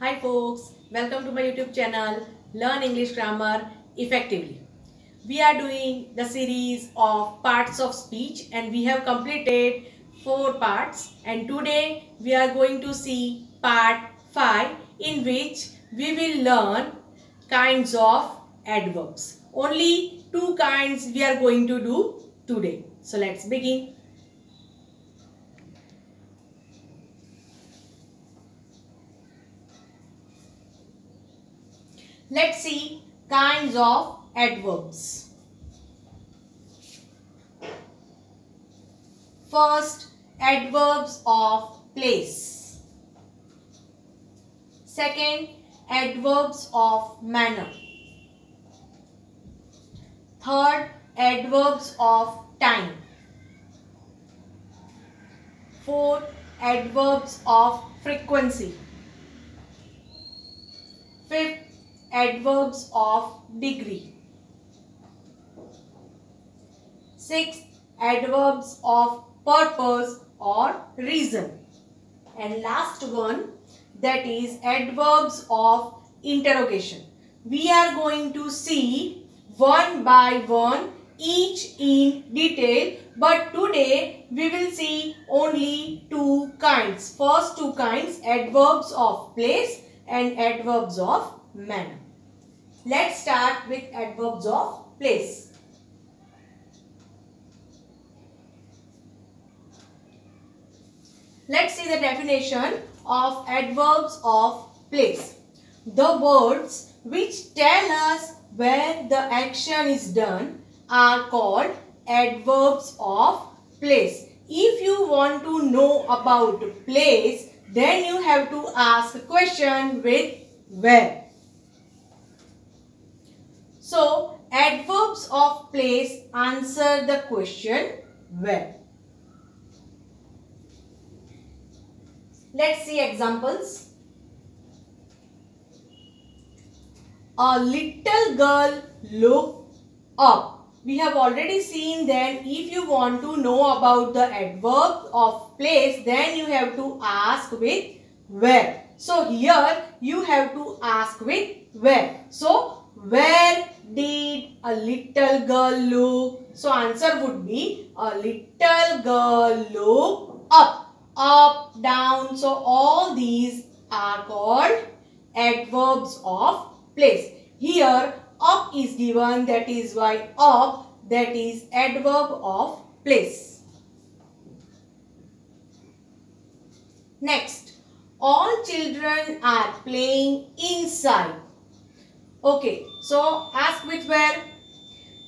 Hi folks, welcome to my YouTube channel Learn English Grammar Effectively. We are doing the series of parts of speech and we have completed 4 parts, and today we are going to see part 5, in which we will learn kinds of adverbs. Only 2 kinds we are going to do today. So let's begin. Let's see kinds of adverbs. First, adverbs of place. Second, adverbs of manner. Third, adverbs of time. Fourth, adverbs of frequency. Fifth, adverbs of degree. Sixth, adverbs of purpose or reason. And last one, that is adverbs of interrogation. We are going to see one by one each in detail, but today we will see only 2 kinds. First 2 kinds, adverbs of place and adverbs of manner. Let's start with adverbs of place. Let's see the definition of adverbs of place. The words which tell us where the action is done are called adverbs of place. If you want to know about place, then you have to ask a question with where. So, adverbs of place answer the question where. Let's see examples. A little girl looked up. We have already seen that if you want to know about the adverb of place, then you have to ask with where. So, here you have to ask with where. So, where did a little girl look? So, answer would be a little girl looked up. Up, down. So, all these are called adverbs of place. Here, up is given, that is why up, that is adverb of place. Next, all children are playing inside. Okay, so ask with where.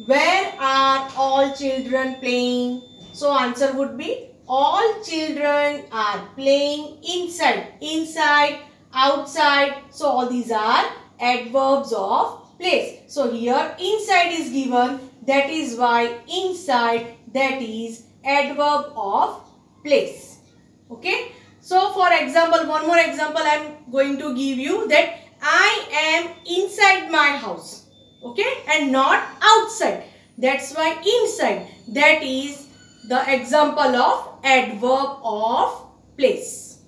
Where are all children playing? So, answer would be all children are playing inside. Inside, outside. So, all these are adverbs of place. So, here inside is given. That is why inside, that is adverb of place. Okay. So, for example, one more example I am going to give you, that I am inside my house. Okay. And not outside. That's why inside, that is the example of adverb of place.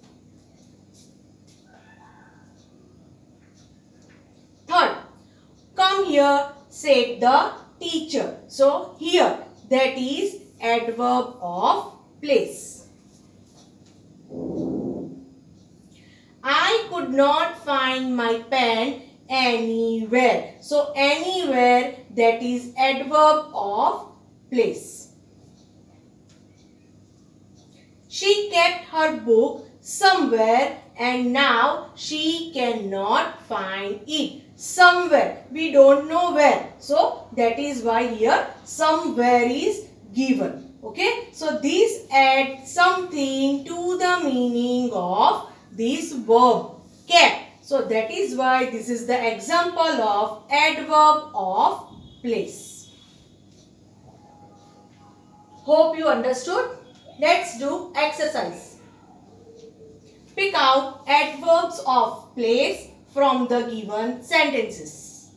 Third, come here, said the teacher. So, here, that is adverb of place. I could not find my pen anywhere. So, anywhere, that is adverb of place. She kept her book somewhere and now she cannot find it. Somewhere, we don't know where. So, that is why here somewhere is given. Okay. So, this adds something to the meaning of this verb kept. So, that is why this is the example of adverb of place. Hope you understood. Let's do exercise. Pick out adverbs of place from the given sentences.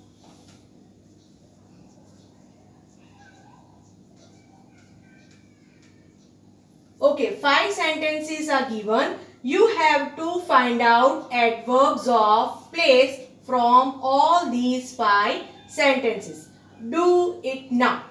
Okay, 5 sentences are given. you have to find out adverbs of place from all these 5 sentences. Do it now.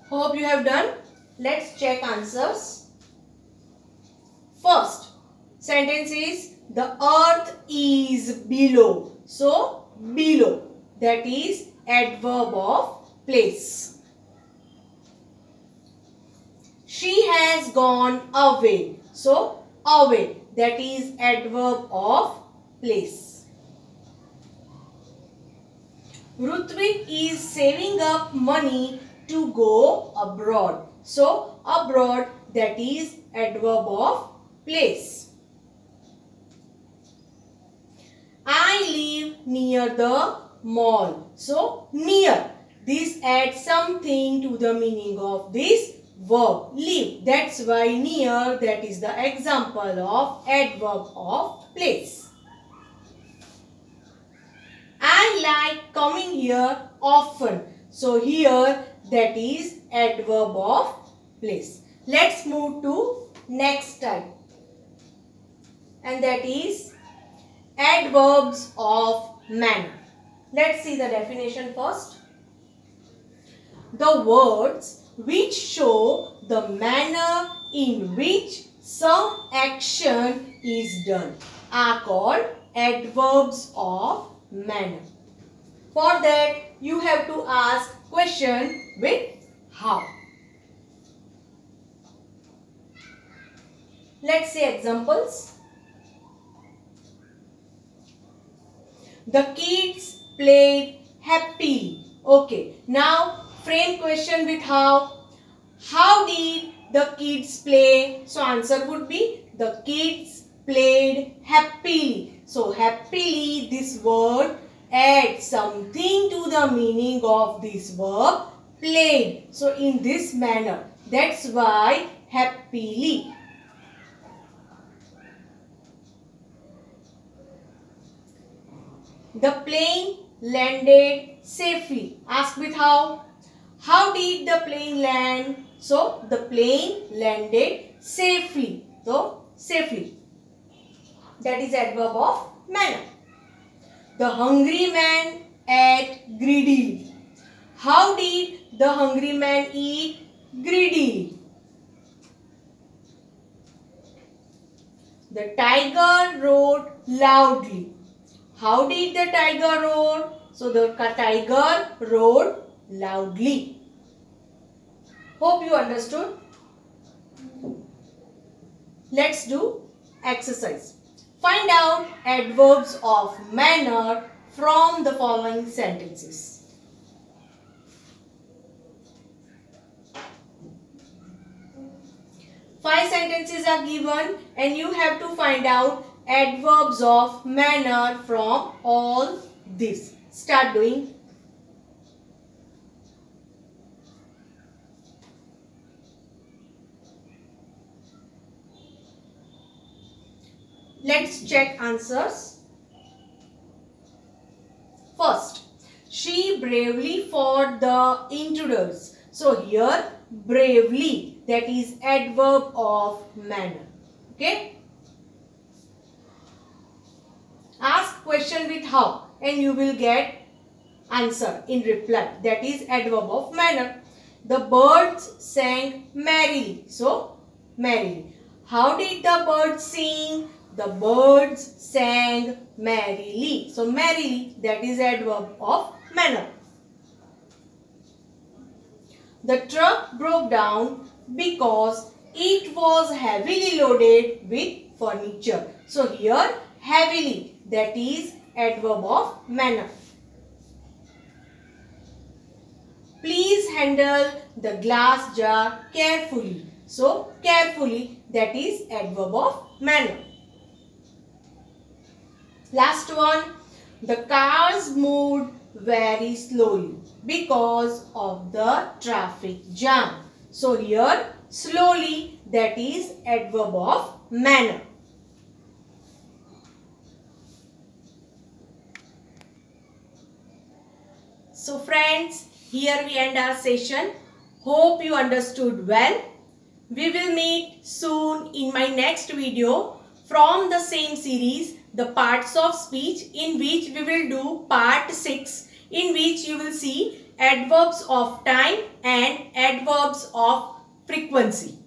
Hope you have done. Let's check answers. First sentence is the earth is below. So below, that is adverb of place. She has gone away. So away, that is adverb of place. Rutvik is saving up money to go abroad. So abroad, that is adverb of place. I live near the mall. So near, this adds something to the meaning of this verb, live. That's why near, that is the example of adverb of place. I like coming here often. So here, that is adverb of place. Let's move to next type, and that is adverbs of manner. Let's see the definition first. The words which show the manner in which some action is done are called adverbs of manner. For that, you have to ask question with how. Let's see examples. The kids played happily. Okay, now frame question with how. How did the kids play? So answer would be the kids played happily. So happily, this word adds something to the meaning of this verb played. So in this manner, that's why happily. The plane landed safely. Ask with how. How did the plane land? So the plane landed safely. So safely, that is adverb of manner. The hungry man ate greedily. How did the hungry man eat greedily? The tiger roared loudly. How did the tiger roar? So the tiger roared loudly. Hope you understood. Let's do exercise. Find out adverbs of manner from the following sentences. Five sentences are given and you have to find out adverbs of manner from all this. Start doing. Let's check answers. First, she bravely fought the intruders. So here, bravely, that is adverb of manner. Okay. Ask question with how and you will get answer in reply. That is adverb of manner. The birds sang merrily. So, merrily. How did the birds sing? The birds sang merrily. So, merrily, that is adverb of manner. The truck broke down because it was heavily loaded with furniture. So, here, heavily, that is adverb of manner. Please handle the glass jar carefully. So, carefully, that is adverb of manner. Last one, the cars moved very slowly because of the traffic jam. So here slowly, that is adverb of manner. So friends, here we end our session. Hope you understood well. We will meet soon in my next video from the same series, the parts of speech, in which we will do part 6, in which you will see adverbs of time and adverbs of frequency.